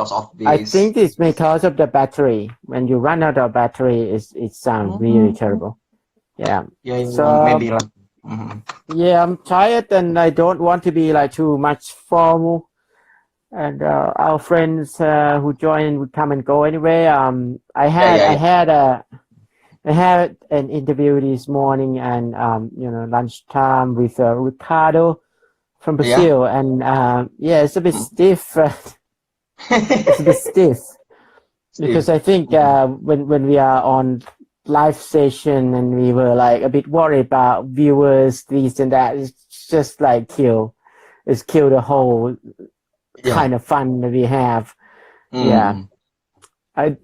because of I this? think it's because of the battery. When you run out of battery, it sounds really terrible. Yeah. Yeah, So maybe like. Mhm. yeah, I'm tired and I don't want to be like too much formal. And our friends who join would come and go anyway. I had Yeah. I had an interview this morning and lunchtime with Ricardo from Yeah. Brazil, and yeah, it's a bit Mm. stiff. It's a bit stiff because Steve. I think when we are on live session and we were like a bit worried about viewers, this and that, it's just like kill the whole Yeah. kind of fun that we have. Yeah, Mm. I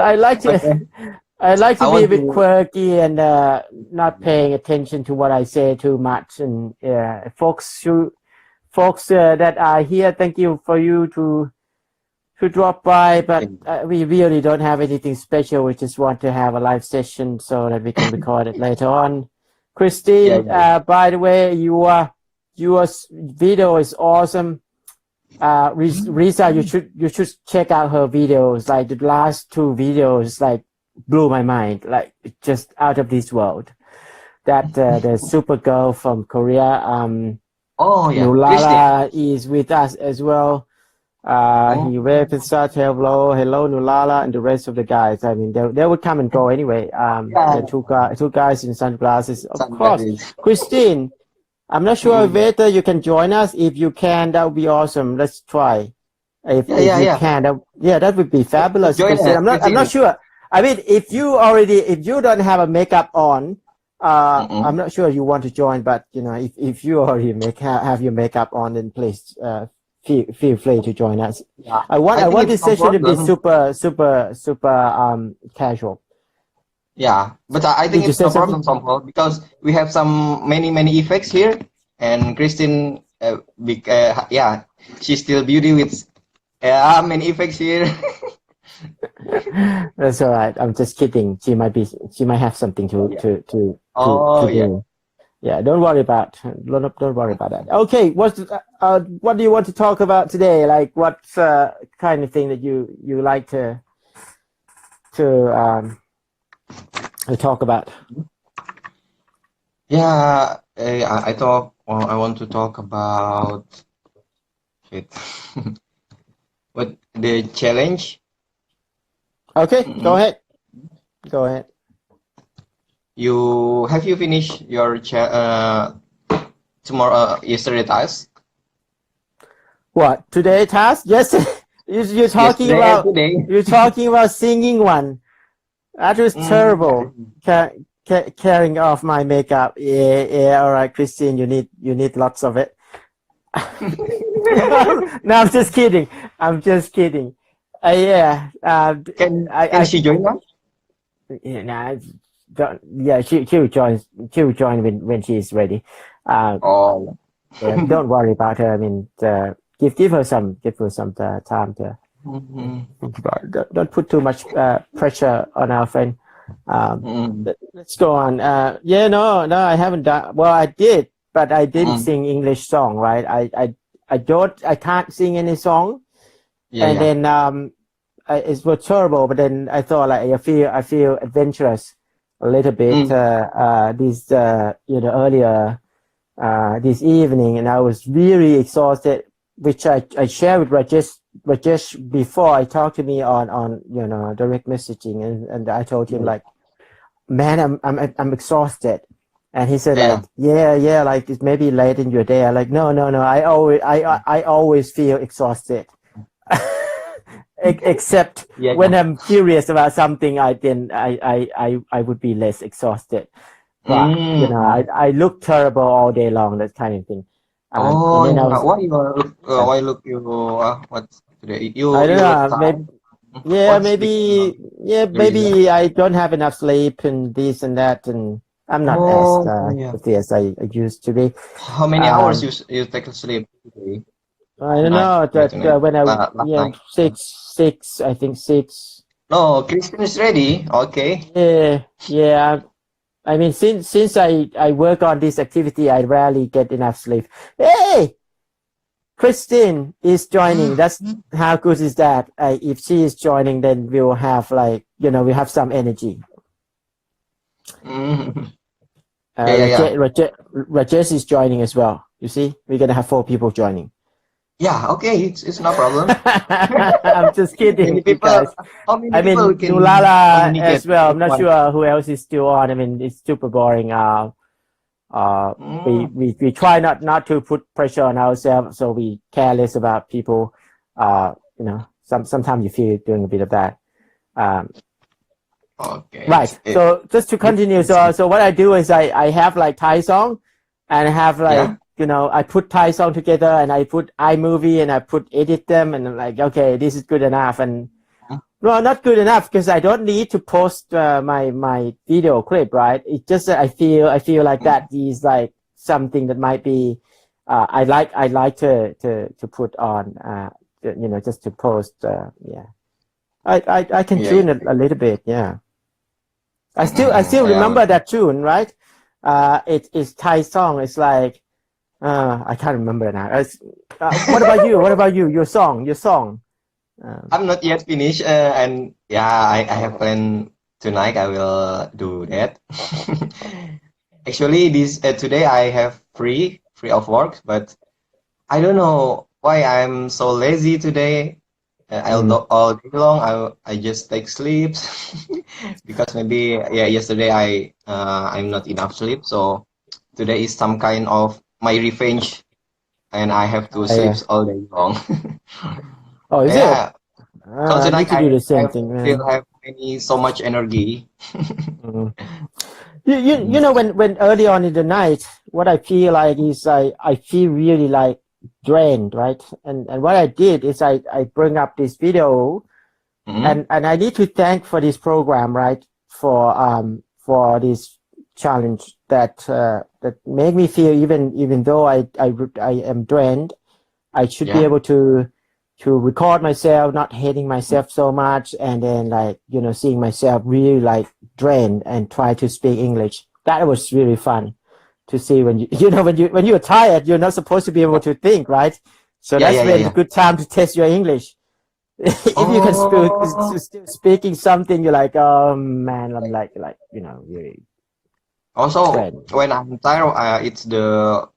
I like But to I like I to be a want bit to. quirky and not paying attention to what I say too much. And yeah, folks that are here, thank you for you to drop by. But we really don't have anything special. We just want to have a live session so that we can record it later on. Christine, Yeah. by the way, your video is awesome. Reza, you should check out her videos. Like the last two videos, like blew my mind. Like just out of this world. That the super girl from Korea, Oh yeah, Christian. Nulala is with us as well. Oh He represents hello Nulala, and the rest of the guys. I mean, they would come and go anyway. yeah. The two guys in sunglasses, of course. Sunglasses. Christine, I'm not sure whether you can join us. If you can, that would be awesome. Let's try. If you can, that would be fabulous. Join Christine, us. I'm not sure. I mean, if you don't have a makeup on, I'm not sure you want to join. But if you already have your makeup on, then please feel free to join us. Yeah. I want this no session to be problem. super casual. Yeah, but I think Did you it's say no something? problem, Somphol, because we have some many effects here, and Christine, yeah, she's still beauty with many effects here. That's all right. I'm just kidding. She might have something Yeah. to Oh yeah. do. Yeah, don't worry about that. Okay, what do you want to talk about today? Like what kind of thing that you like to talk about? Yeah, I want to talk about it. What the challenge? Okay, go Mm-mm. ahead. Go ahead. Have you finished your yesterday task? What today task? Yes, you're talking Yesterday and about today. singing one. That was terrible. Carrying off my makeup. Yeah. All right, Christine, you need lots of it. No, I'm just kidding. Yeah. Can she join us? Yeah, nah, yeah, she'll join. She'll join when she's ready. Oh. Yeah, don't worry about her. I mean, give her some time to think about it. Don't put too much pressure on our friend. Let's go on. No, I haven't done. Well, I did, but I didn't sing English song, right? I can't sing any song. And then it was terrible. But then I thought like I feel adventurous a little bit. This earlier this evening, and I was really exhausted, which I shared with Rajesh before I talked to me on direct messaging, and I told him like, man, I'm exhausted, and he said like, yeah, like it's maybe late in your day. I'm like, no, I always feel exhausted. Except when I'm curious about something, I would be less exhausted. But I look terrible all day long, that kind of thing. Oh, And then I yeah. was, Why look you what's today? I don't You look know, tired. What's the reason? maybe I don't have enough sleep and this and that, and I'm not as Oh, yeah. healthy as I used to be. How many hours you take a sleep today? I don't Tonight, know by that tonight, when I last night. six, I think six. No, Christian is ready. Okay. Yeah. I mean, since I work on this activity, I rarely get enough sleep. Hey, Christine is joining. That's how good is that? If she is joining, then we'll have like, we have some energy. Mm. Yeah. Rajesh is joining as well. You see, we're gonna have 4 people joining. Yeah, okay, it's no problem. I'm just kidding, Many you people, guys. how many I people mean, can Nulala communicate as well. at I'm not once? sure who else is still on. I mean, it's super boring. We try not to put pressure on ourselves, so we care less about people. Sometimes you feel doing a bit of that. Okay. Right. So just to continue, so what I do is I have like Thai song, and I have like I put Thai song together, and I put iMovie, and I edit them, and I'm like, okay, this is good enough. And well, not good enough because I don't need to post my video clip, right? It's just that I feel like that is like something that might be I like to put on just to post. I can tune it a little bit, yeah. I still remember that tune, right? It's Thai song. It's like I can't remember now. What about you? What about you? Your song. I'm not yet finished, and I have planned tonight. I will do that. Actually, this today I have free of work, but I don't know why I'm so lazy today. I'll do all day long. I just take sleeps because maybe yesterday I'm not enough sleep, so today is some kind of my revenge, and I have to sleep all day long. Oh, is it? So I need tonight to do the same I thing, man. still have so much energy. You know when early on in the night, what I feel like is I feel really like drained, right? And what I did is I bring up this video, and I need to thank for this program, right? For this challenge that made me feel even though I am drained, I should be able to record myself, not hating myself so much, and then like seeing myself really like drained and try to speak English. That was really fun to see when when you're tired, you're not supposed to be able to think, right? So that's when the good time to test your English. If you can still speaking something, you're like, oh man, I'm like really. Also, drained. when I'm tired, it's the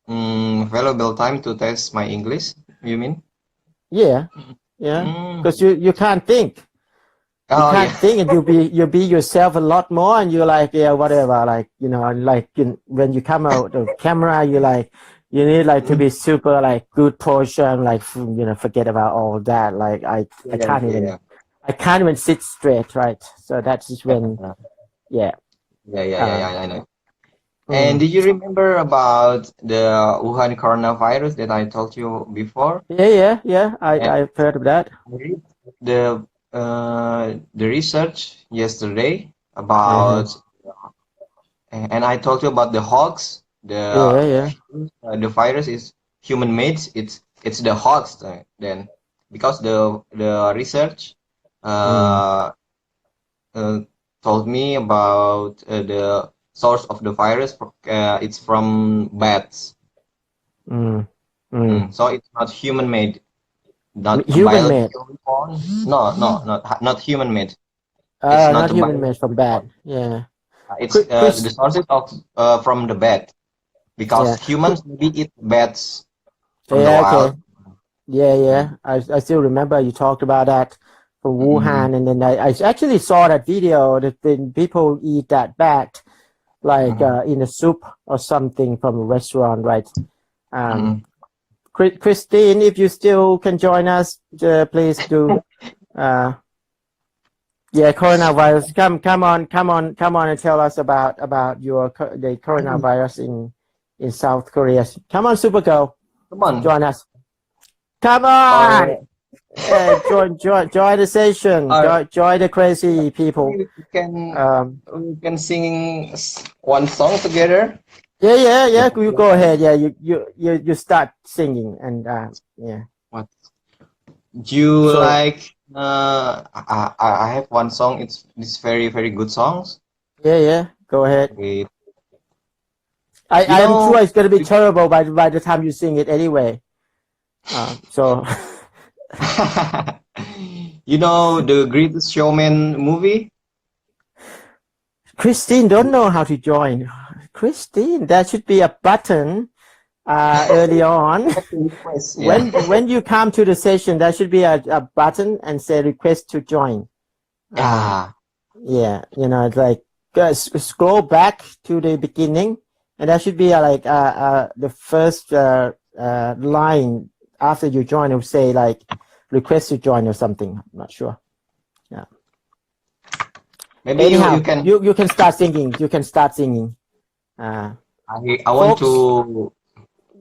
valuable time to test my English. You mean? Yeah, because you can't think. You can't think, and you'll be yourself a lot more, and you're like, whatever, like when you come out of camera, you like you need like to be super like good posture, like forget about all that. Like I can't even sit straight, right? So that's just when I know. And do you remember about the Wuhan coronavirus that I told you before? Yeah. I've heard of that. I read the research yesterday about, and I told you about the hoax. The virus is human made. It's the hoax then, because the research told me about the source of the virus. It's from bats. So it's not human made. Not Human made. Not human made. It's not human made from bat. Yeah. It's the sources of from the bat, because humans maybe eat bats from the wild. Yeah. I still remember you talked about that from Wuhan, and then I actually saw that video that then people eat that bat like in a soup or something from a restaurant, right? Christine, if you still can join us, please do. Coronavirus. Come on and tell us about the coronavirus in South Korea. Come on, Supergirl. Come on. Join us. Come on. Join the session. Join the crazy people. We can sing one song together. Yeah. You go ahead. Yeah, you start singing, and What? Do you like? I have one song. It's very very good songs. Yeah. Go ahead. Wait. I'm sure it's gonna be terrible by the time you sing it anyway. So You know the Greatest Showman movie? Christine don't know how to join. Christine, there should be a button early on. Request, yeah. When you come to the session, there should be a button and say request to join. Yeah, you know, it's like scroll back to the beginning, and there should be the first line after you join. It will say like request to join or something. I'm not sure. Yeah. Maybe Anyhow, you can. you can start singing. You can start singing. I want to.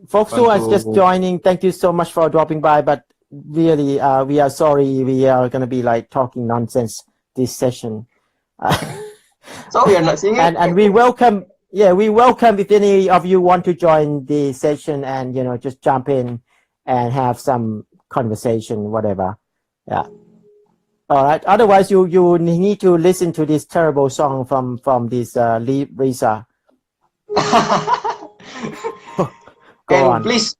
Folks who are just joining, thank you so much for dropping by. But really, we are sorry. We are going to be like talking nonsense this session. So we are not singing. And we welcome. Yeah, we welcome if any of you want to join the session and just jump in and have some conversation, whatever. Yeah. All right. Otherwise, you need to listen to this terrible song from this Reza. Go and on. Please,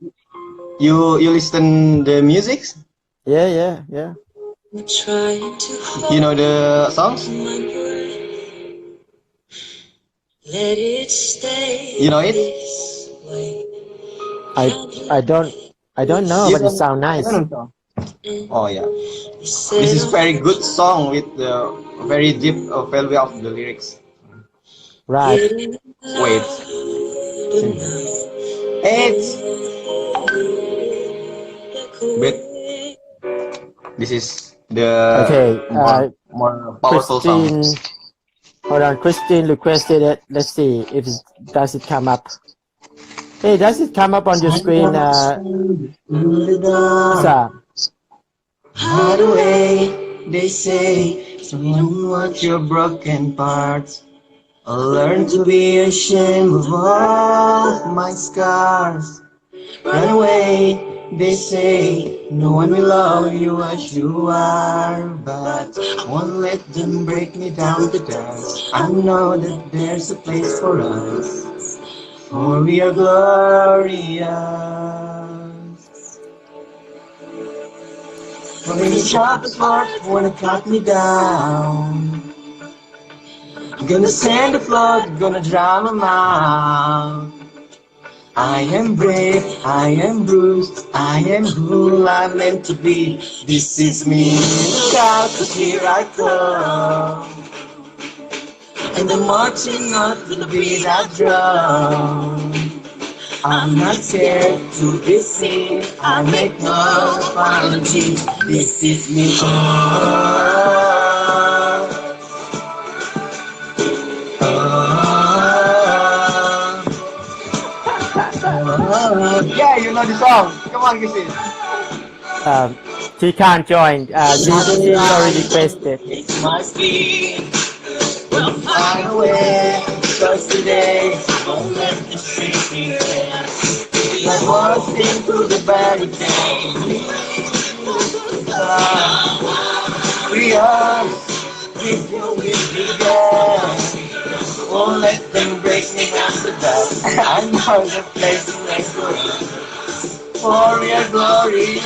you listen the music? Yeah. You know the songs? Let it stay. You know it? I don't know, but it sounds nice. Oh yeah, this is very good song with the very deep value of the lyrics. Right. Wait. But this is the more powerful song. Hold on, Christine requested it. Let's see if does it come up. Hey, does it come up on your screen, Lisa? Hide away, they say, someone watch your broken parts. I'll learn to be ashamed of all my scars. Run away, they say, no one will love you as you are. But I won't let them break me down to dust. I know that there's a place for us, for we are glorious. When the sharpest part wanna cut me down, gonna send the flood, gonna drown my mouth. I am brave, I am bruised, I am who I'm meant to be. This is me, look out, 'cause here I come. And I'm marching on to the beat I drum. I'm not scared to be seen, I make no apology. This is me. Yeah, you know the song. Come on, Kissy. She can't join. She already requested. It's my speed. We'll find a way. Cause today won't let the street be there. Like walked into the barricade. We are if you with me, girl. Won't let them break me down to dust. I know the place is next to us. For we are glorious.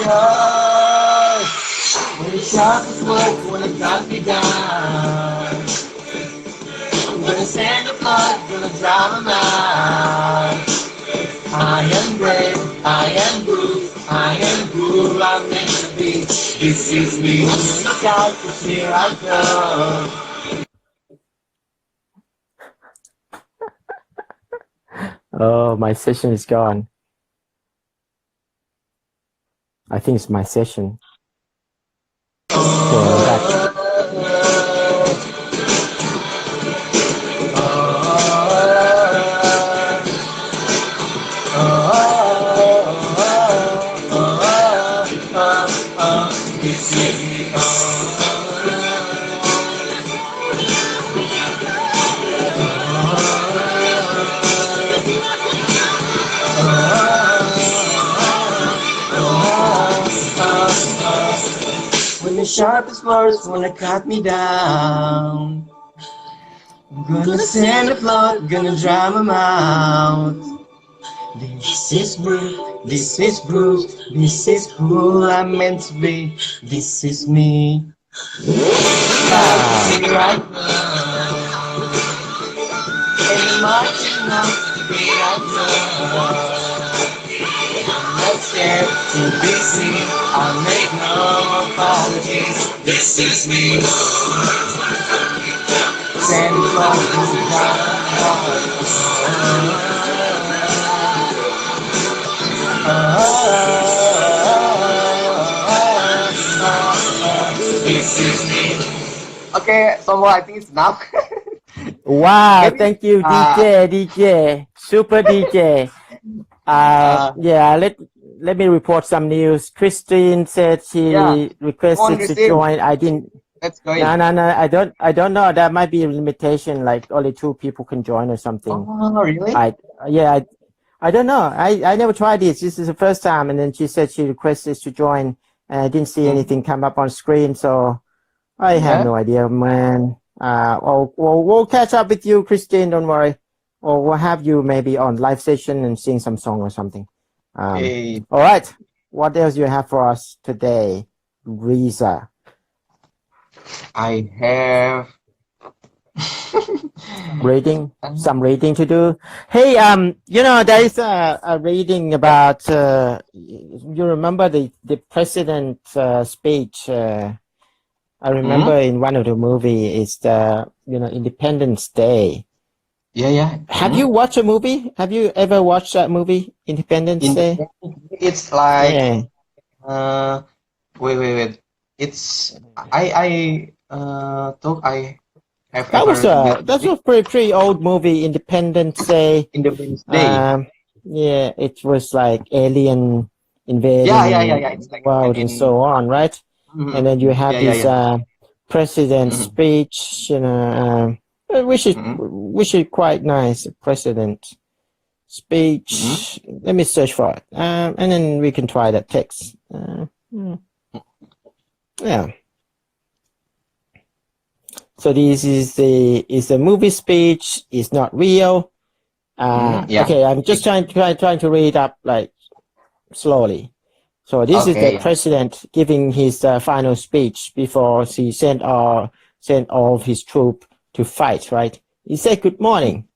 When the sharpest words wanna cut me down, I'm gonna send the flood, gonna drown them out. I am brave, I am bruised, I am who I'm meant to be. This is me, look out, 'cause here I come. Oh, my session is gone. I think it's my session. Okay, I'm back. When the sharpest words wanna cut me down, I'm gonna send a flood, gonna drown them out. This is me, This is Bruce. This is who I'm meant to be. This is me. Wow. Right and marching on right now. Let's get to be seen. I'll make no apologies. This is me. Santa Claus. This is me. Okay, so I think it's enough. Wow, Maybe, thank you, DJ, super DJ. Yeah, let me report some news. Christine said she yeah. requested to Christine. join. I didn't. Let's go in. No. I don't know. That might be a limitation. Like only 2 people can join or something. Oh, really? I don't know. I never tried this. This is the first time. And then she said she requested to join, and I didn't see anything come up on screen. So I have no idea, man. We'll catch up with you, Christine. Don't worry. Or we'll have you maybe on live session and sing some song or something. Hey. All right. What else you have for us today, Reza? I have some reading to do. Hey, there is a reading about. You remember the president speech? I remember in one of the movie is the Independence Day. Yeah. Have you watched a movie? Have you ever watched that movie, Independence Day? It's like wait. It's I thought I have that's a pretty old movie, Independence Day. Independence Day. Yeah, it was like alien invading It's like the world and so on, right? And then you have this president speech, which is quite nice. President speech. Let me search for it, and then we can try that text. Yeah. So this is the movie speech. It's not real. Okay, I'm just trying to read up like slowly. So this is the president giving his final speech before he sent all of his troops to fight, right? He said, "Good morning.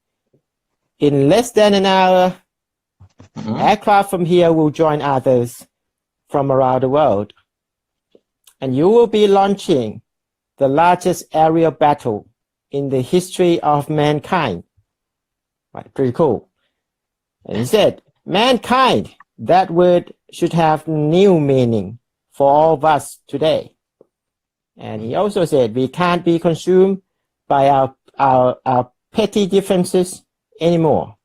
In less than an hour, aircraft from here will join others from around the world. And you will be launching the largest aerial battle in the history of mankind." Right, pretty cool. And he said, "Mankind, that word should have new meaning for all of us today." And he also said, "We can't be consumed by our petty differences anymore.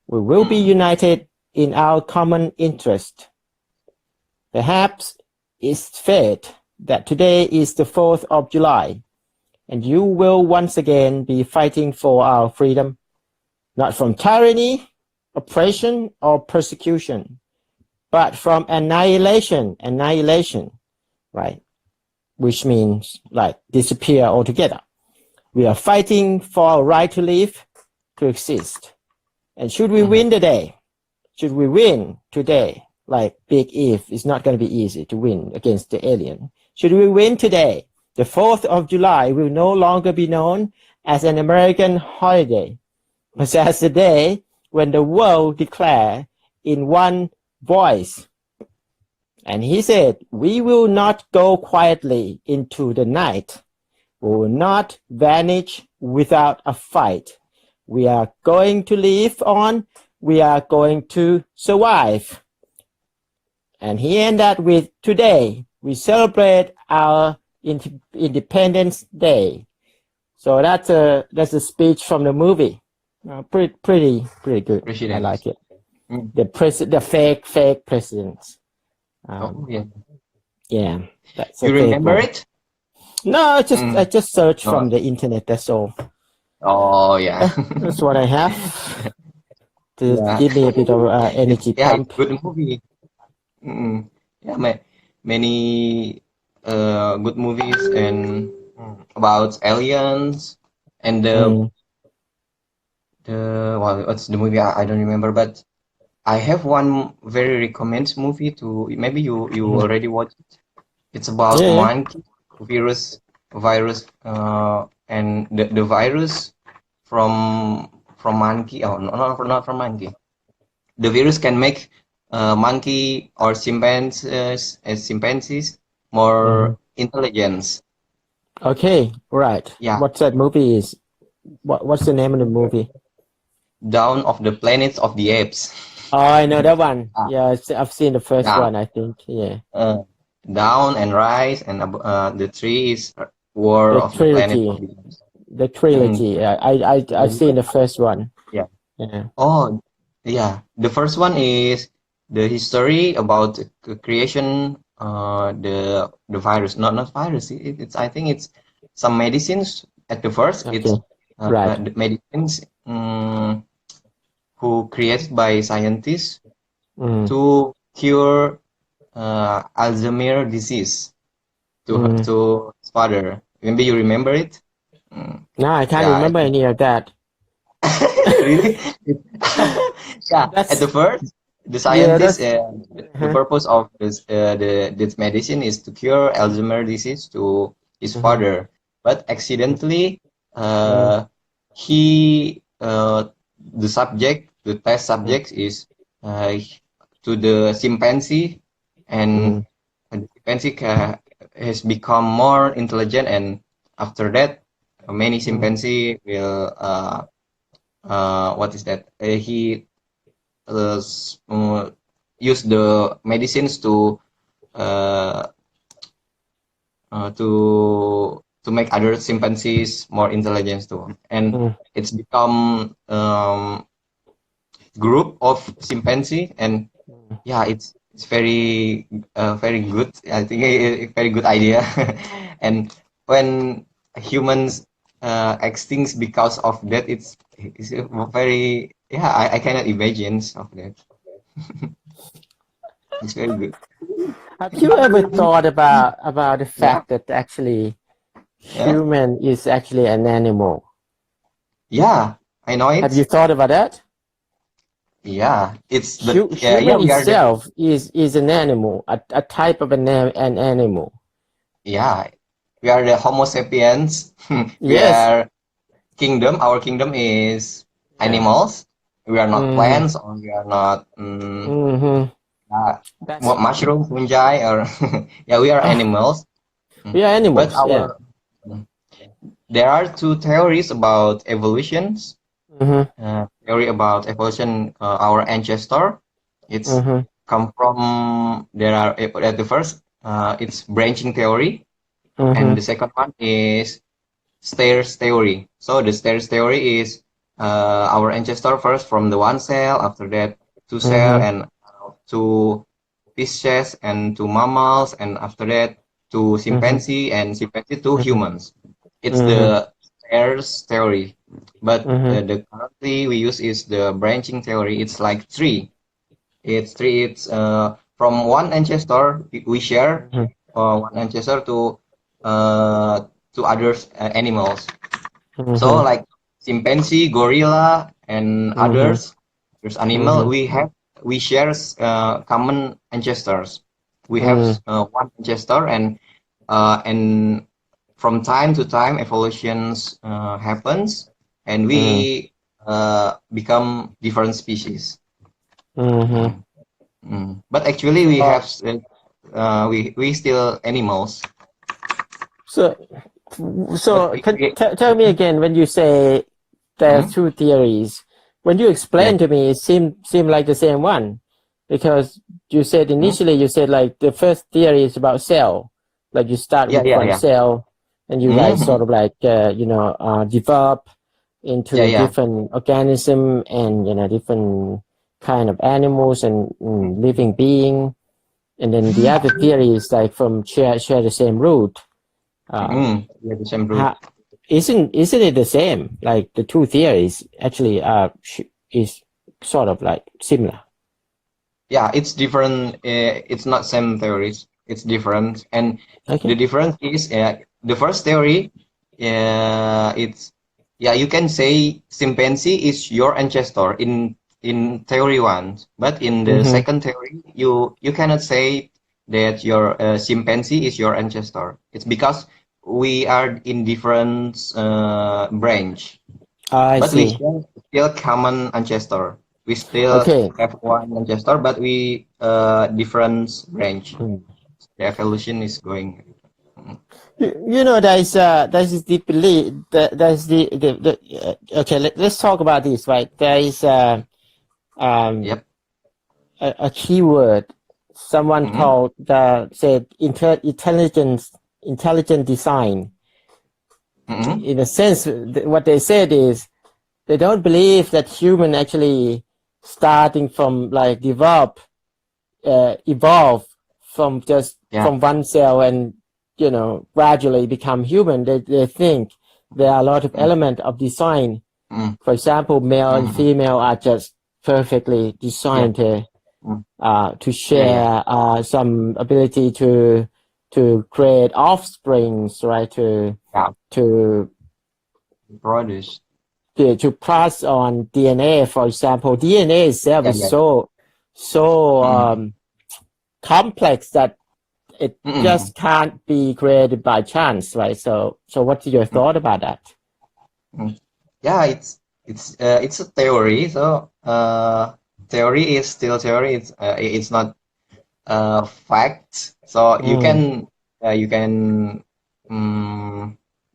We will be united in our common interest. Perhaps it's fate that today is the 4th of July, and you will once again be fighting for our freedom, not from tyranny, oppression, or persecution, but from annihilation, right? Which means like disappear altogether. We are fighting for our right to live, to exist. And should we win today, like big if, it's not going to be easy to win against the alien. Should we win today, the 4th of July will no longer be known as an American holiday, but as the day when the world declared in one voice." And he said, "We will not go quietly into the night. We will not vanish without a fight. We are going to live on. We are going to survive." And he ended with, "Today, we celebrate our Independence Day." So that's a speech from the movie. Pretty good. I like it. The fake presidents. Yeah. That's you remember it? No, I just searched from the internet. That's all. Oh yeah. That's what I have to give me a bit of energy pump. Good movie. Yeah, many good movies and about aliens and what's the movie? I don't remember, but I have one very recommended movie to maybe you already watched it. It's about Yeah, monkey virus and the virus from monkey. Oh, no, not from monkey. The virus can make monkey or chimpanzees yeah. more intelligence. Okay, right. Yeah, What's that movie is? What's the name of the movie? Dawn of the Planets of the Apes. Oh, I know that one. Ah, Yeah, I've seen the first yeah, one, I think. Yeah. Down and Rise, and the tree is War The of the Planet of trilogy. the Apes. The Mm. trilogy. I've seen the first one. Yeah. Yeah. Oh, yeah. The first one is the history about the creation, the virus. Not virus. It's I think it's some medicines at the first. Okay. It's Right. the medicines who created by scientists Mm. to cure Alzheimer disease Mm. to his father. Maybe you remember it. Mm, No, I can't yeah, remember any of that. really? Yeah, at the That's first, the yeah, scientists, that's the uh-huh. purpose of this medicine is to cure Alzheimer disease to his Uh-huh. father. But accidentally, Mm. he, the test Mm. subject is uh, to the chimpanzee, and Mm. the chimpanzee has become more intelligent, and after that, many Mm. chimpanzee will what is that? He uh, use the medicines uh, to make other chimpanzees more intelligent too, and Mm. it's become group of chimpanzee, and Mm. yeah, it's very good. I think a very good idea, and when humans extinct because of that, it's a very yeah. I cannot imagine of that. It's very good. Have you ever thought about the Yeah, fact that actually yeah, human is actually an animal? yeah. I know Have you it. thought about that? Yeah, it's the yeah Human we are the itself is an animal, a type of an animal. yeah we are the Homo sapiens. We Yes. are kingdom. Our kingdom is Yeah. animals. We are not Mm-hmm. plants, or we are not Mm-hmm. uh, That's mushroom, fungi, or yeah, we are oh, animals. we are But animals. Yeah. our there are two theories about evolutions. Mm-hmm. Theory about evolution, our ancestor. It's Mm-hmm. come from there are at the first it's branching theory, and Mm-hmm. the second one is stairs theory. So the stairs theory is our ancestor first from the one cell, after that two cell, Mm-hmm. and to fishes, and to mammals, and after that to Mm-hmm. chimpanzee, and chimpanzee to Mm-hmm. humans. It's Mm-hmm. the stairs theory, but Mm-hmm. the currently we use is the branching theory. It's like three. It's three. It's from one ancestor we share one ancestor to others animals. So Mm-hmm. like chimpanzee, gorilla, and Mm-hmm. others, there's animal. Mm-hmm. We share common ancestors. We have Mm-hmm. one ancestor, and from time to time evolutions happens, and we become different species. Mm-hmm. Mm, But actually, we So have we still animals. so But so tell me again when you say there are mm, two theories. When you yeah, explain to me, it seemed like the same one, because you said mm, initially you said like the first theory is about cell, like you start yeah, with yeah, one yeah, cell, and you guys mm, sort of like develop yeah, into yeah, different organism and different kind of animals and living being, and then the other theory is like from share the same root. Uh, yeah, the same root. how, isn't it the same? Like the two theories actually is sort of like similar. Yeah, it's different. It's not same theories. It's different, and the Okay. difference is the first theory. It's yeah, you can say chimpanzee is your ancestor in theory one, but in the second theory, you cannot say that your chimpanzee is your ancestor. It's because we are in different branch, I but we see. still common ancestor. We still Okay. have one ancestor, but we different branch. The evolution is going. You know, there's the belief that there's the okay. Let's talk about this, right? There is Yep. a keyword someone called said intelligent design. In a sense, what they said is they don't believe that human actually starting from like evolve from just from one cell and gradually become human. They think there are a lot of element of design. For example, male and female are just perfectly designed to share some ability to create offsprings, right? To Produce. To pass on DNA, for example. DNA itself is so complex that it just can't be created by chance, right? So what's your thought about that? Yeah, it's a theory. So theory is still theory. It's not fact. So you can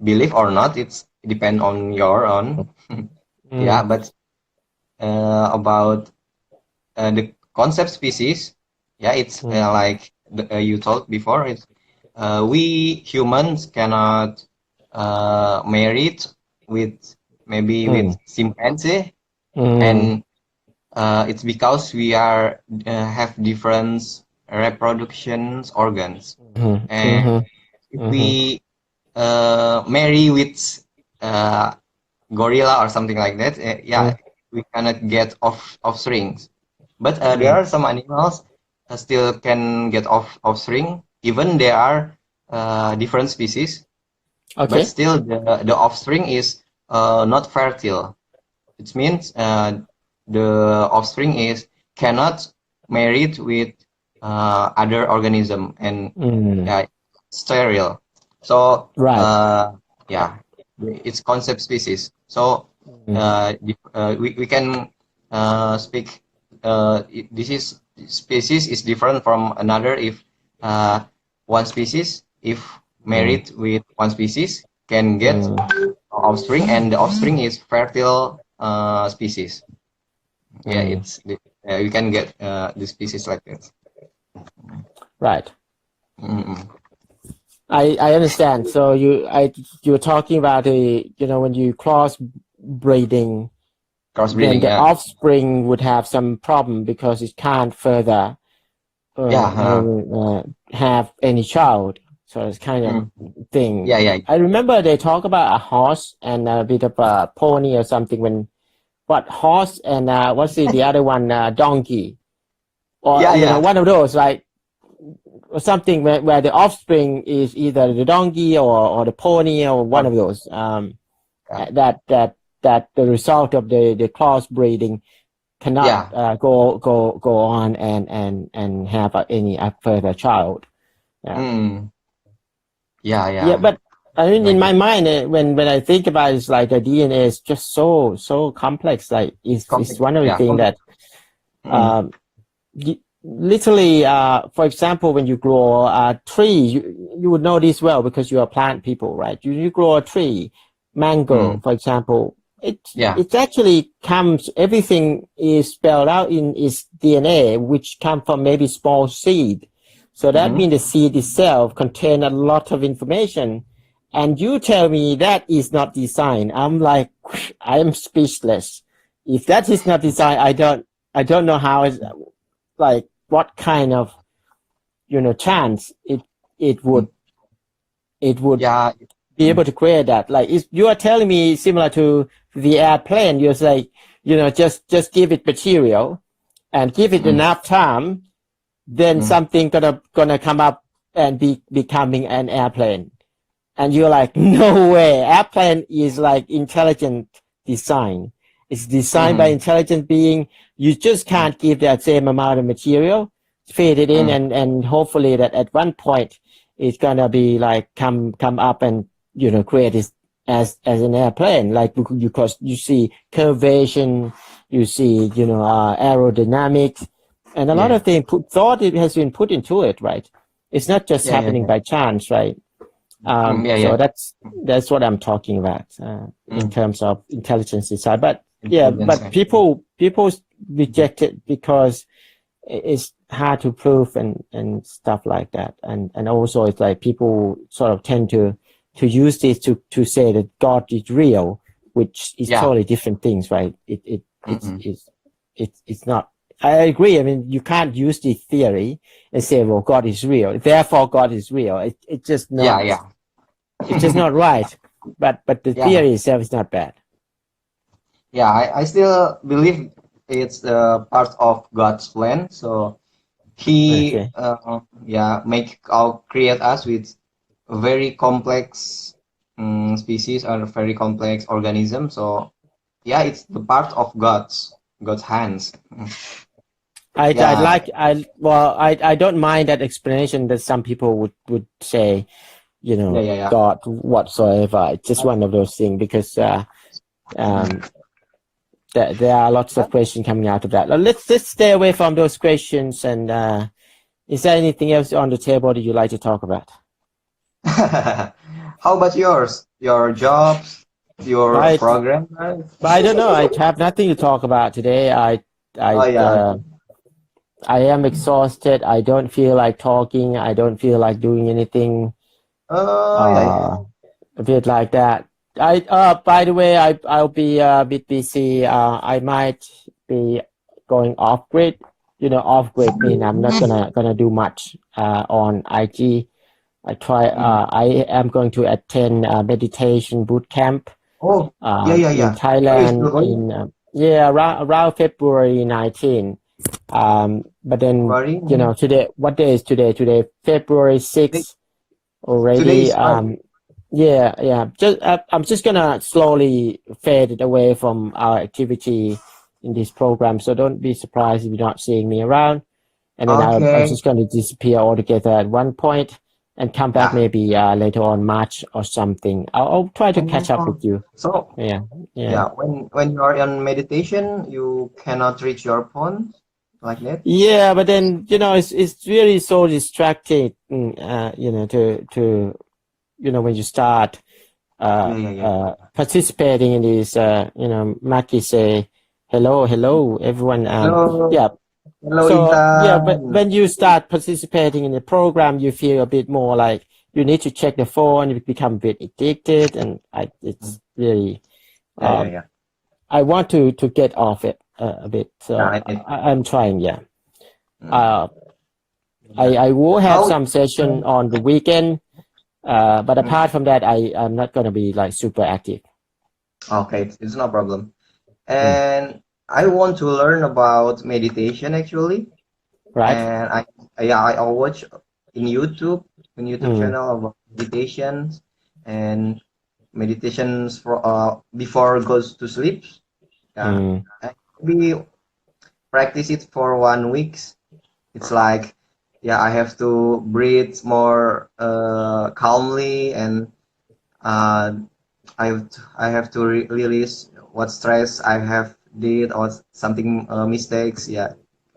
believe or not. It's depend on your own. Yeah, but about the concept species, yeah, it's like you told before. It's we humans cannot marry with maybe with chimpanzee, and it's because we are have different reproduction organs, and if we marry with gorilla or something like that, yeah, we cannot get offsprings. But there are some animals still can get offspring, even there are different species. Okay. But still, the offspring is not fertile. It means the offspring is cannot married with other organism and sterile. So yeah, it's concept species. So we can speak. This is species is different from another if one species if married with one species can get offspring and the offspring is fertile species. Yeah, it's you can get the species like that. Right. I understand. So you're talking about when you crossbreeding, then the offspring would have some problem because it can't further have any child. So it's kind of thing. Yeah. I remember they talk about a horse and a bit of a pony or something. What horse and what's the other one? Donkey, or one of those, like. Or something where the offspring is either the donkey or the pony or one of those. That the result of the crossbreeding cannot go on and have any further child. Yeah, but I mean, in my mind, when I think about it, it's like the DNA is just so complex. Like it's one of the things that literally, for example, when you grow a tree, you would know this well because you are plant people, right? You grow a tree, mango, for example. It actually comes. Everything is spelled out in its DNA, which come from maybe small seed. So that means the seed itself contain a lot of information. And you tell me that is not design. I'm like, I'm speechless. If that is not design, I don't know how it's like what kind of chance it would be able to create that. Like you are telling me similar to the airplane, you're like just give it material and give it enough time, then something gonna come up and be becoming an airplane. And you're like, no way, airplane is like intelligent design. It's designed by intelligent being. You just can't give that same amount of material, feed it in, and hopefully that at one point it's gonna be like come up and create this as an airplane. Like because you see curvation, you see aerodynamics, and a lot of things thought it has been put into it, right? It's not just happening by chance, right? So that's what I'm talking about in terms of intelligence design. But but people reject it because it's hard to prove and stuff like that. And also it's like people sort of tend to use this to say that God is real, which is totally different things, right? It's not. I agree. I mean, you can't use the theory and say, well, God is real, therefore God is real. It's just not. It's just not right. But the theory itself is not bad. Yeah, I still believe it's part of God's plan. So He create us with very complex species or very complex organism. So it's the part of God's hands. I don't mind that explanation that some people would say, God whatsoever. It's just one of those things because there are lots of questions coming out of that. Let's stay away from those questions. And is there anything else on the table that you'd like to talk about? How about yours? Your jobs, your program? But I don't know. I have nothing to talk about today. I am exhausted. I don't feel like talking. I don't feel like doing anything. A bit like that. By the way, I'll be a bit busy. I might be going off grid. Off grid mean I'm not gonna do much on IG. I am going to attend meditation boot camp. In Thailand around February 19. But then today, what day is today? Today February 6th already. I'm just gonna slowly fade it away from our activity in this program, so don't be surprised if you're not seeing me around. And then I'm just gonna disappear altogether at one point and come back maybe later on March or something. I'll try to catch up with you. So when you are in meditation, you cannot reach your phone like that. Yeah, but then it's really so distracting. To when you start participating in this, Maki say hello everyone. Hello, but when you start participating in the program, you feel a bit more like you need to check the phone. You become a bit addicted, and it's really. I want to get off it a bit. So I'm trying. I will have some session on the weekend. But apart from that, I'm not going to be like super active. Okay, it's no problem. And I want to learn about meditation actually. Right. And I'll watch in YouTube channel about meditations and meditations for before goes to sleep. I maybe practice it for 1 week. It's like I have to breathe more calmly, and I have to release what stress I have did or something mistakes.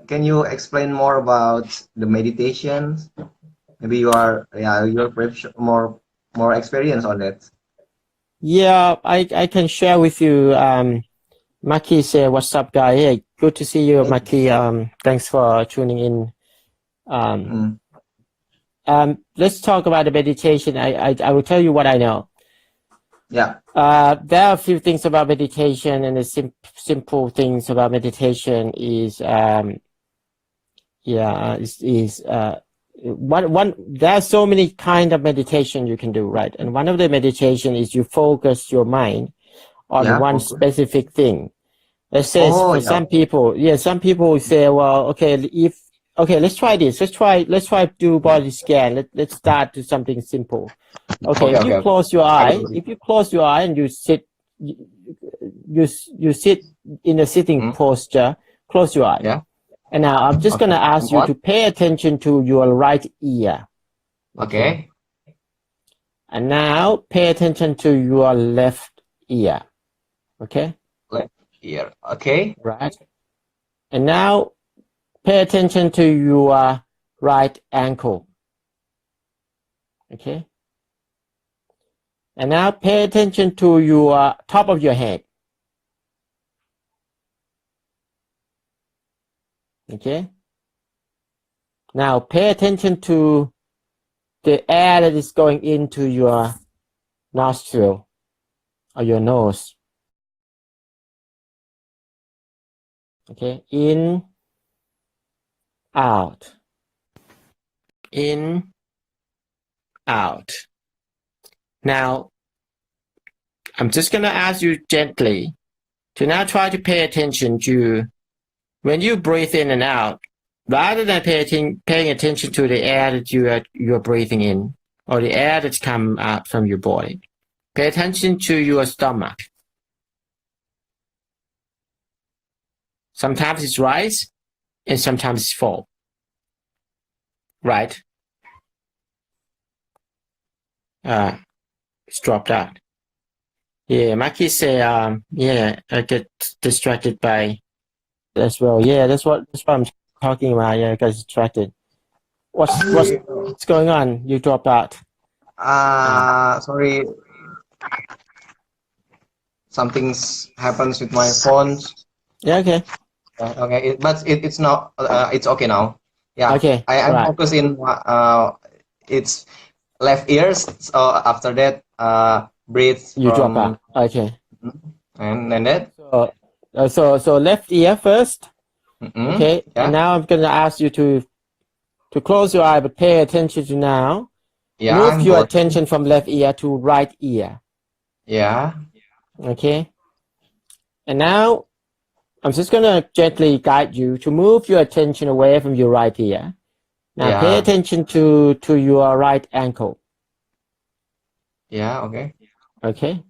Can you explain more about the meditations? Maybe you're more experience on that. I can share with you. Maki say, "What's up, guy? Hey, good to see you, Maki. Thanks for tuning in." Let's talk about the meditation. I will tell you what I know. There are a few things about meditation, and the simple things about meditation is one. There are so many kind of meditation you can do, right? And one of the meditation is you focus your mind on one specific thing. Let's say some people, some people say, well, let's try this. Let's try do body scan. Let's start to something simple. If you close your eye and you sit in a sitting posture, close your eyes. Yeah. And now I'm just Okay. going to ask you to pay attention to your right ear. Okay. And now pay attention to your left ear. Okay? Left ear. Okay. Right. And now pay attention to your right ankle. Okay? And now pay attention to your top of your head. Okay? Now pay attention to the air that is going into your nostril or your nose. Okay? In, out. In, out. Now, I'm just going to ask you gently to now try to pay attention to when you breathe in and out, rather than paying attention to the air that you're breathing in or the air that's come out from your body. Pay attention to your stomach. Sometimes it's rise and sometimes it's fall. Right? It's dropped out. Yeah, Maki say, yeah, I get distracted by as well. Yeah, that's what I'm talking about. Yeah, I got distracted. What's going on? You dropped out. Sorry. Something's happens with my phone. Yeah, okay. Okay, but it's not. It's okay now. Yeah. Okay. I'm right. focusing. It's left ears. So after that, breathe. You drop out. Okay. And that. So left ear first. Okay. Yeah. And now I'm gonna ask you to close your eye, but pay attention to now. Yeah. Move your attention from left ear to right ear. Yeah. Okay. And now I'm just gonna gently guide you to move your attention away from your right ear. Now pay attention to your right ankle. Yeah. Okay. Okay.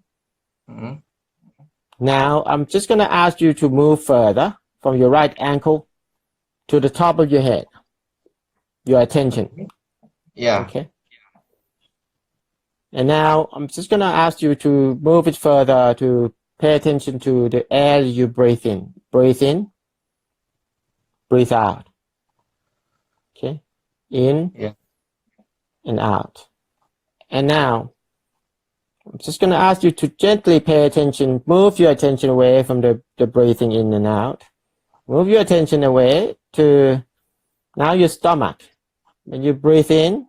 Now I'm just gonna ask you to move further from your right ankle to the top of your head. Your attention. Yeah. Okay. And now I'm just gonna ask you to move it further to pay attention to the air you breathe in. Breathe in. Breathe out. Okay. In. Yeah. And out. And now I'm just gonna ask you to gently pay attention. Move your attention away from the breathing in and out. Move your attention away to now your stomach. When you breathe in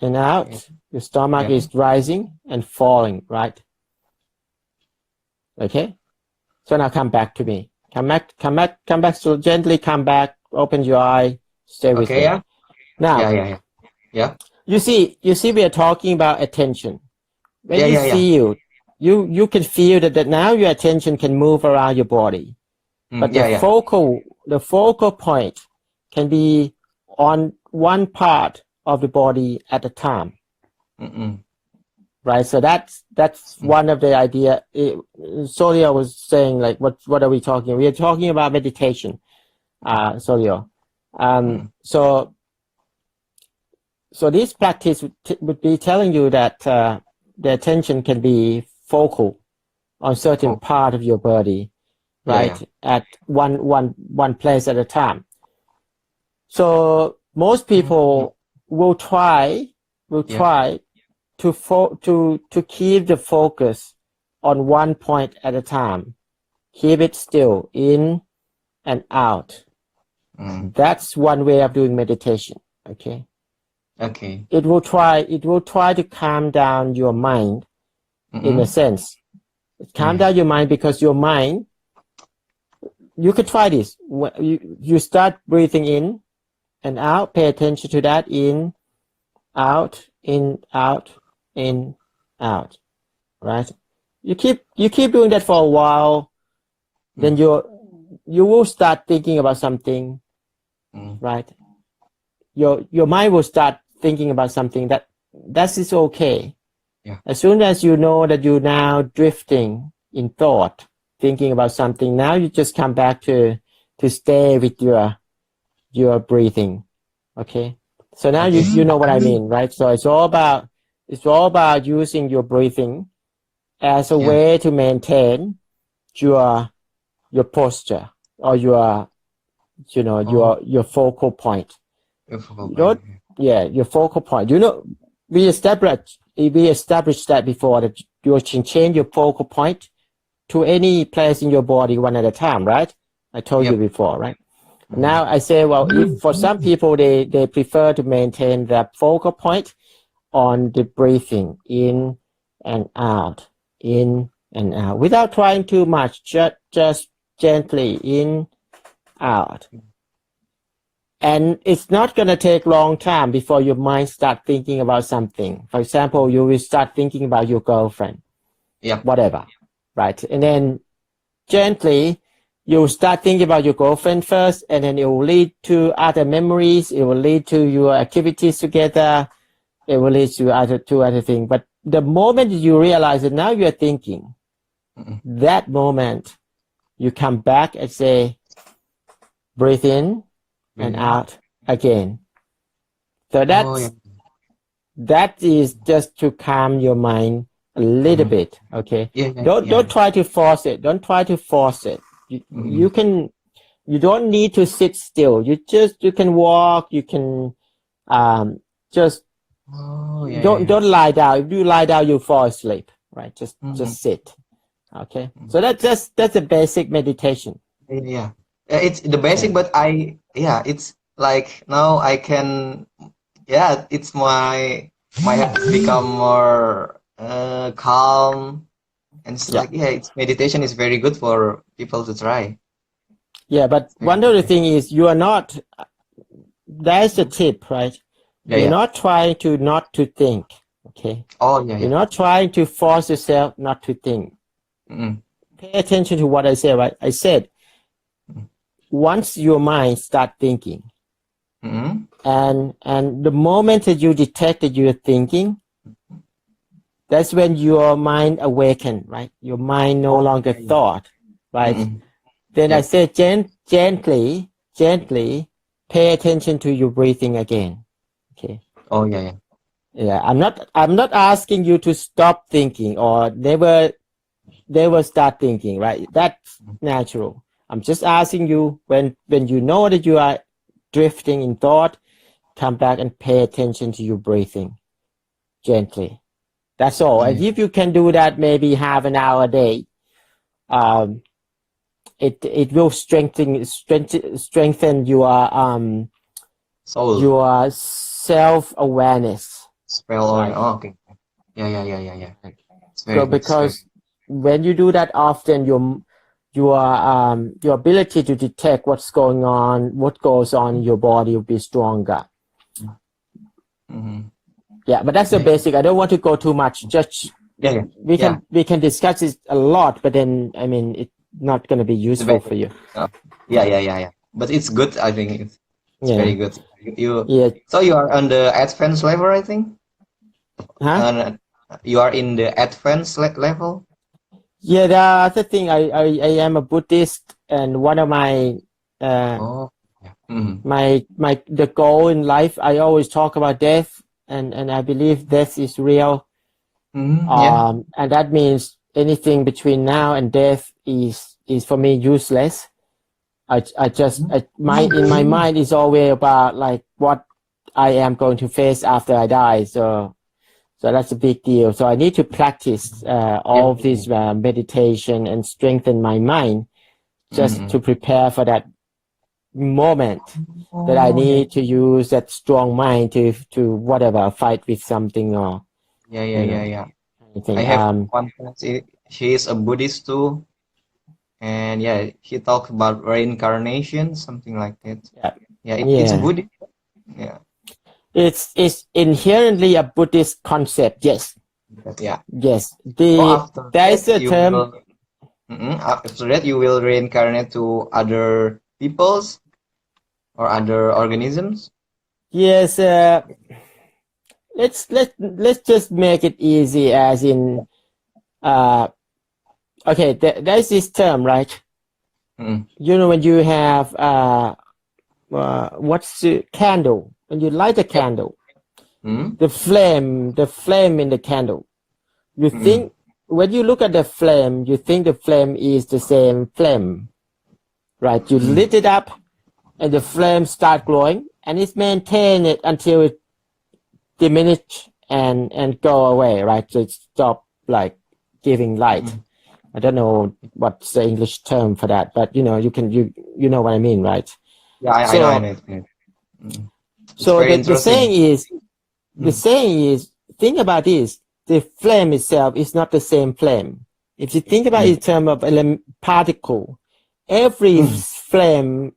and out, your stomach is rising and falling, right? Okay? So now come back to me. Come back, so gently come back, open your eye, stay with me. Yeah. Now, Yeah. you see we are talking about attention. When you feel, you can feel that now your attention can move around your body. But the focal point can be on one part of the body at a time. Right? So that's one of the idea. Solio was saying, like, what are we talking? We are talking about meditation. Solio. So this practice would be telling you that the attention can be focal on certain part of your body, right? At one place at a time. So most people will try to keep the focus on one point at a time. Keep it still, in and out. That's one way of doing meditation. Okay. Okay. It will try to calm down your mind in a sense. Calm down your mind, because your mind, you could try this. You start breathing in and out, pay attention to that, in, out, in, out, right? You keep doing that for a while, then you will start thinking about something, right? Your mind will start thinking about something that is okay. As soon as you know that you're now drifting in thought, thinking about something. Now you just come back to stay with your breathing. Okay. So now you know what I mean, right? So it's all about using your breathing as a way to maintain your posture or your focal point. Your focal point. We established that before, that you can change your focal point to any place in your body one at a time, right? I told you before, right? Now I say, well, if for some people they prefer to maintain their focal point on the breathing in and out, without trying too much, just gently in, out. And it's not going to take long time before your mind start thinking about something. For example, you will start thinking about your girlfriend, whatever, right? And then gently, you start thinking about your girlfriend first, and then it will lead to other memories. It will lead to your activities together. It will lead to other things. But the moment you realize that now you're thinking, that moment you come back and say, breathe in and out again. So that is just to calm your mind a little bit. Okay. Don't try to force it. Don't try to force it. You don't need to sit still. You can walk. You can just don't lie down. If you lie down, you fall asleep. Right? Just sit. Okay. So that's a basic meditation. It's the basic, but it's like now I can. It's my head become more calm. And it's it's meditation is very good for people to try. Yeah, but one other thing is you are not. That's the tip, right? You're not trying to not to think. Okay. You're not trying to force yourself not to think. Pay attention to what I said. Right? I said once your mind start thinking, and the moment that you detect that you're thinking, that's when your mind awaken, right? Your mind no longer thought, right? Then I say gently pay attention to your breathing again. Okay. Yeah, I'm not asking you to stop thinking or never start thinking, right? That's natural. I'm just asking you when you know that you are drifting in thought, come back and pay attention to your breathing gently. That's all. And if you can do that maybe half an hour a day, it will strengthen your soul, your self-awareness. Okay. Yeah. So because when you do that often, your ability to detect what goes on in your body will be stronger. Yeah, but that's the basic. I don't want to go too much. Just we can discuss it a lot, but then I mean it's not going to be useful for you. Yeah. But it's good. I think it's very good. So you are on the advanced level, I think. You are in the advanced level. Yeah, the other thing, I am a Buddhist, and one of my the goal in life, I always talk about death, and I believe death is real. And that means anything between now and death is for me useless. In my mind is always about like what I am going to face after I die. So that's a big deal. So I need to practice all of this meditation and strengthen my mind just to prepare for that moment that I need to use that strong mind to whatever, fight with something or I have one friend. She is a Buddhist too, and he talks about reincarnation, something like that. It's Buddhist. It's inherently a Buddhist concept. Yes. Yes. There is a term. After that, you will reincarnate to other peoples or other organisms. Yes. Let's just make it easy, as in okay, there's this term, right? You know, when you have what's the candle? When you light a candle, the flame in the candle. You think when you look at the flame, you think the flame is the same flame, right? You lit it up, and the flame start glowing, and it's maintain it until it diminish and go away, right? So it stop like giving light. I don't know what's the English term for that, but you know, you know what I mean, right? Yeah, I know, I know. It's So very the saying interesting. is, think about this: the flame itself is not the same flame. If you think about it in terms of particle, every flame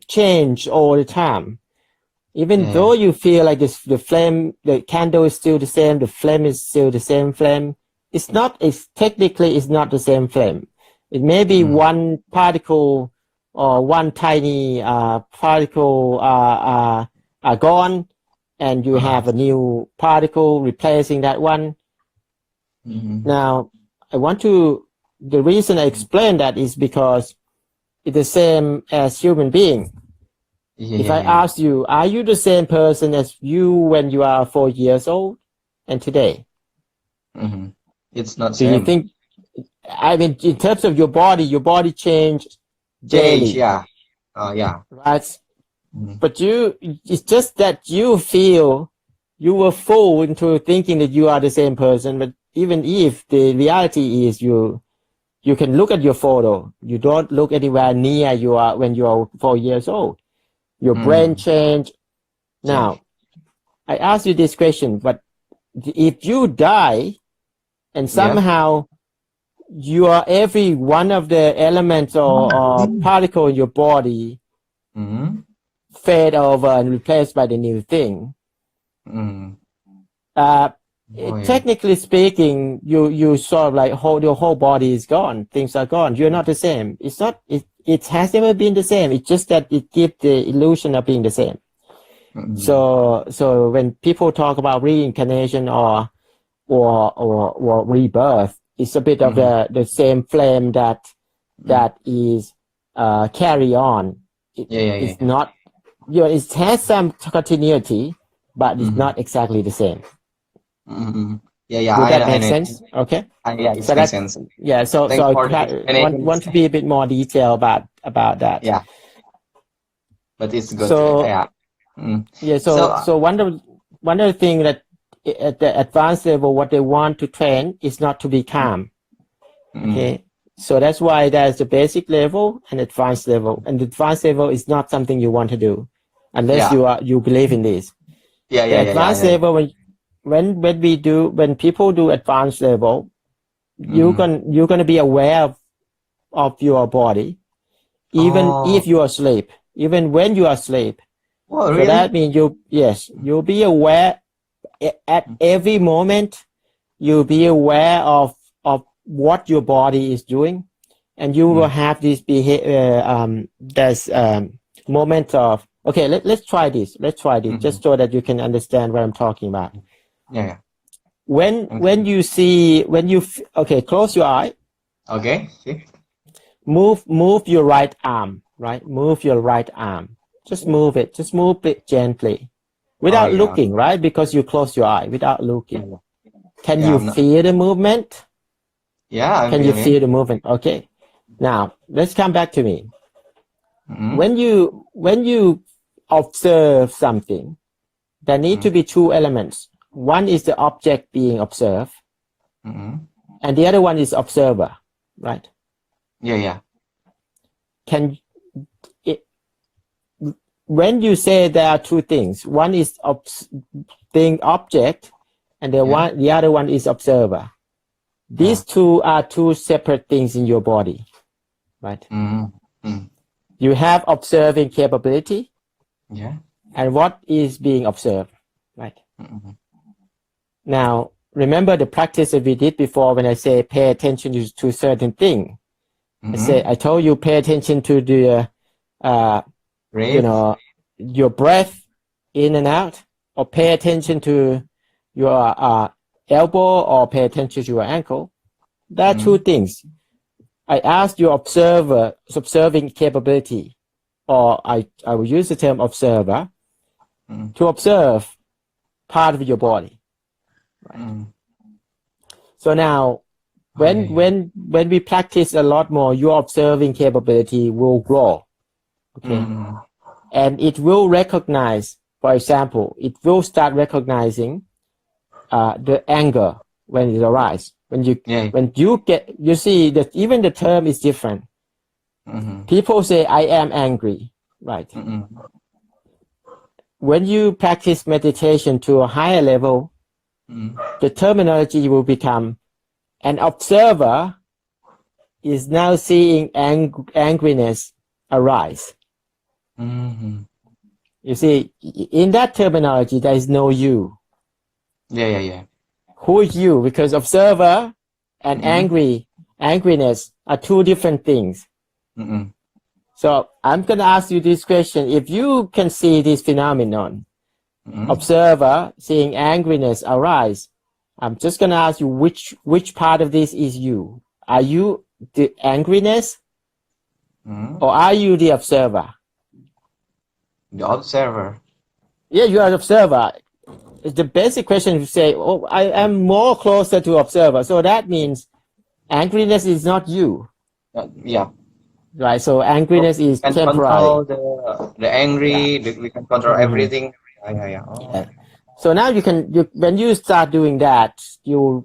change all the time. Even though you feel like the flame, the candle is still the same, the flame is still the same flame. It's not. It's technically it's not the same flame. It may be one particle or one tiny particle are gone, and you have a new particle replacing that one. Now, the reason I explain that is because it's the same as human being. If I ask you, are you the same person as you when you are 4 years old and today? It's not Do you same. think, I mean, in terms of your body changes daily. Yeah. Yeah. Right? But it's just that you feel you were fooled into thinking that you are the same person. But even if the reality is you can look at your photo, you don't look anywhere near you are when you are 4 years old. Your brain changed. Now, I ask you this question, but if you die and somehow you are every one of the elements or particle in your body fade over and replaced by the new thing. Technically speaking, you sort of like your whole body is gone. Things are gone. You're not the same. It's not. It has never been the same. It's just that it gives the illusion of being the same. So when people talk about reincarnation or rebirth, it's a bit of the same flame that is carry on. It's not. You know, it has some continuity, but it's not exactly the same. Yeah. Would that make I know. sense? Okay. Yeah, it So makes sense. Yeah. So I want to be a bit more detailed about that. Yeah. But it's good. So Yeah. yeah. So one of the things that at the advanced level, what they want to train is not to be calm. Okay. So that's why there's the basic level and advanced level. And the advanced level is not something you want to do unless you believe in this. Yeah. The advanced level, when people do advanced level, you're gonna be aware of your body, even if you are asleep, even when you are asleep. Oh, so really? that means you'll be aware at every moment. You'll be aware of what your body is doing, and you will have this behavior. There's moment of let's try this. Just so that you can understand what I'm talking about. Yeah. When you close your eye. Okay. Move your right arm, right? Move your right arm. Just move it gently without looking, right? Because you close your eye without looking. Can you feel the movement? Yeah. Can you feel the movement? Okay. Now let's come back to me. When you observe something, there need to be two elements. One is the object being observed, and the other one is observer, right? Yeah. When you say there are two things, one is object, and the other one is observer. These two are two separate things in your body, right? You have observing capability, and what is being observed, right? Now, remember the practice that we did before when I say pay attention to certain thing. I told you pay attention to the your breath in and out, or pay attention to your elbow, or pay attention to your ankle. There are two things. I asked your observing capability, or I will use the term observer, to observe part of your body. Right? So now, when we practice a lot more, your observing capability will grow. Okay, and it will recognize. For example, it will start recognizing the anger when it arises. When you see that even the term is different. People say, I am angry, right? When you practice meditation to a higher level, the terminology will become an observer is now seeing angriness arise. You see, in that terminology, there is no you. Who is you? Because observer and angriness are two different things. So I'm going to ask you this question. If you can see this phenomenon, observer seeing angriness arise, I'm just going to ask you which part of this is you. Are you the angriness or are you the observer? The observer. Yeah, you are the observer. The basic question is say, oh, I am more closer to observer. So that means angriness is not you. Yeah. Right. So angriness is temporary. Control the angry. We can control everything. Yeah. So now when you start doing that, your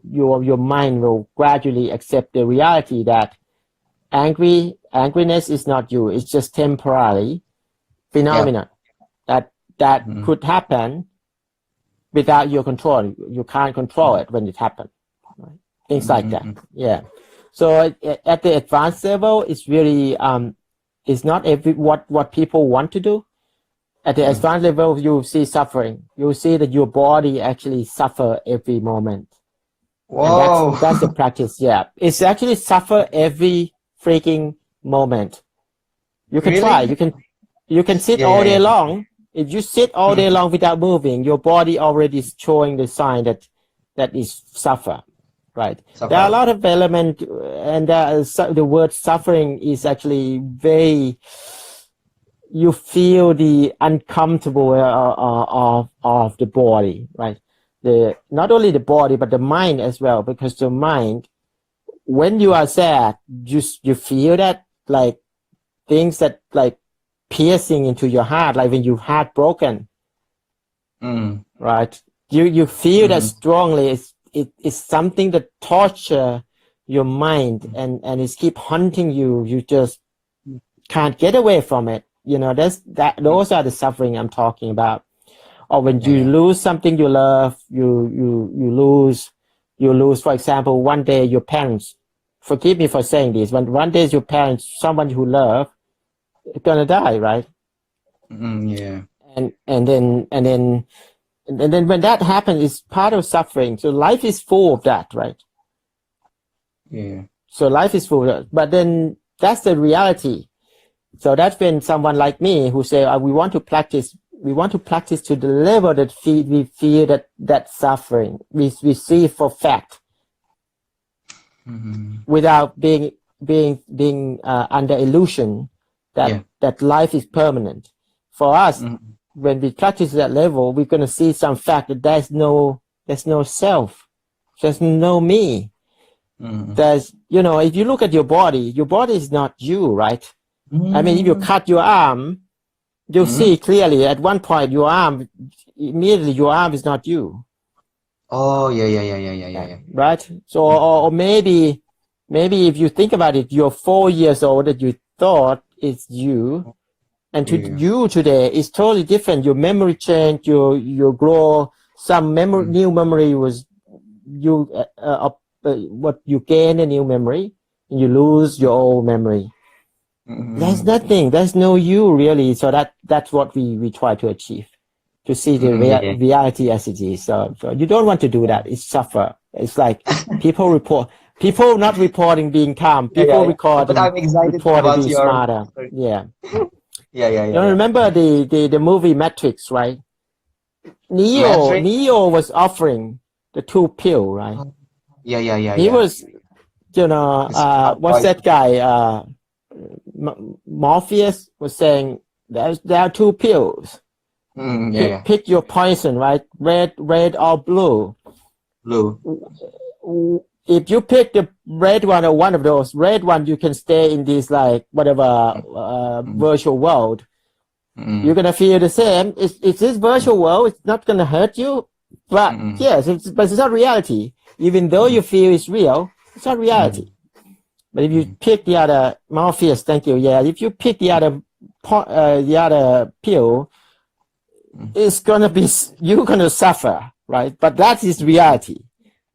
mind will gradually accept the reality that angriness is not you. It's just temporary phenomenon that could happen without your control. You can't control it when it happens. Right? Things like that. Yeah. So at the advanced level, it's really it's not what people want to do. At the advanced level, you see suffering. You see that your body actually suffer every moment. Whoa. And that's the practice. Yeah, it's actually suffer every freaking moment. You can try. You can sit all day long. If you sit all day long without moving, your body already is showing the sign that is suffer. Right. There are a lot of elements, and the word suffering is actually very. You feel the uncomfortable of the body, right? Not only the body but the mind as well, because the mind, when you are sad, you feel that like things that like piercing into your heart, like when your heart broken, right? You feel that strongly. It's something that torture your mind and it's keep haunting you. You just can't get away from it. You know, those are the suffering I'm talking about. Or when you lose something you love, you lose, for example, one day your parents, forgive me for saying this, when one day your parents, someone you love, is gonna die, right? And then when that happens, it's part of suffering. So life is full of that, right? Yeah. So life is full of, but then that's the reality. So that's when someone like me who say we want to practice to the level that we feel that suffering we see for fact, without being under illusion that life is permanent. For us, when we practice that level, we're going to see some fact that there's no self, there's no me. There's, if you look at your body is not you, right? I mean, if you cut your arm, you'll see clearly at one point immediately your arm is not you. Oh, yeah. Right? So, or maybe if you think about it, you're 4 years old that you thought is you, and you today is totally different. Your memory changed, you grow, some new memory was you, what you gain a new memory, and you lose your old memory. There's nothing. There's no you really. So that's what we try to achieve, to see the reality as it is. So you don't want to do that. It's suffer. It's like people not reporting being calm. People But I'm excited reporting about being your smarter. Yeah. Yeah. Remember the movie Matrix, right? Neo was offering the 2 pill, right? Yeah. He was. you know, what's that guy? Morpheus was saying there are two pills. Pick your poison, right? Red or blue. If you pick the red one or one of those, red one, you can stay in this like whatever virtual world. You're gonna feel the same. It's this virtual world. It's not gonna hurt you, but yes, but it's not reality. Even though you feel it's real, it's not reality. But if you pick the other Morpheus, thank you. Yeah, if you pick the other pill, it's gonna be you're gonna suffer, right? But that is reality.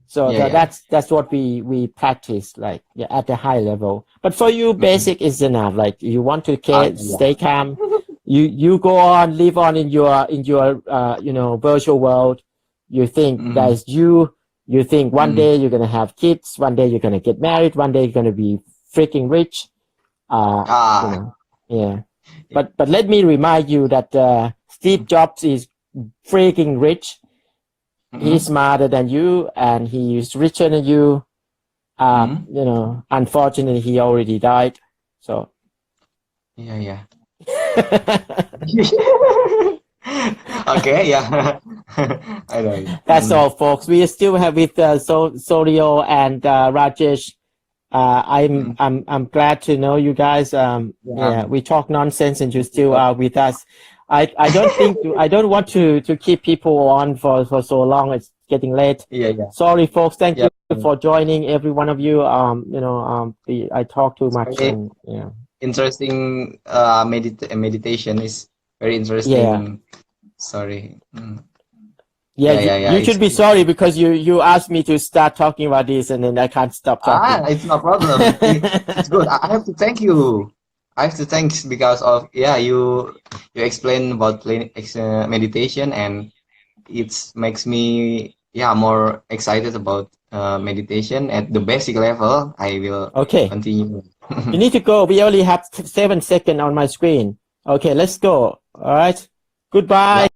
So that's what we practice, like at the high level. But for you, basic is enough. Like you want to stay calm. You go on, live on in your you know, virtual world. You think that's you. You think one day you're gonna have kids. One day you're gonna get married. One day you're gonna be freaking rich. You know, yeah. But let me remind you that Steve Jobs is freaking rich. He's smarter than you, and he's richer than you. You know, unfortunately, he already died. So. Yeah. Okay, yeah. I know. That's all, folks. We still have with Solio and Rajesh. I'm glad to know you guys. Yeah, we talk nonsense and you still are with us. I don't want to keep people on for so long. It's getting late. Yeah. Sorry, folks. Thank you for joining, every one of you. You know, I talk too much. And, yeah. Interesting. Meditation is very interesting. Yeah. Sorry. Yeah, you should be sorry because you asked me to start talking about this and then I can't stop talking. It's no problem. It's good. I have to thank you. Because of you explain about meditation, and it makes me more excited about meditation at the basic level. I will continue. You need to go. We only have 7 seconds on my screen. Okay, let's go. All right. Goodbye.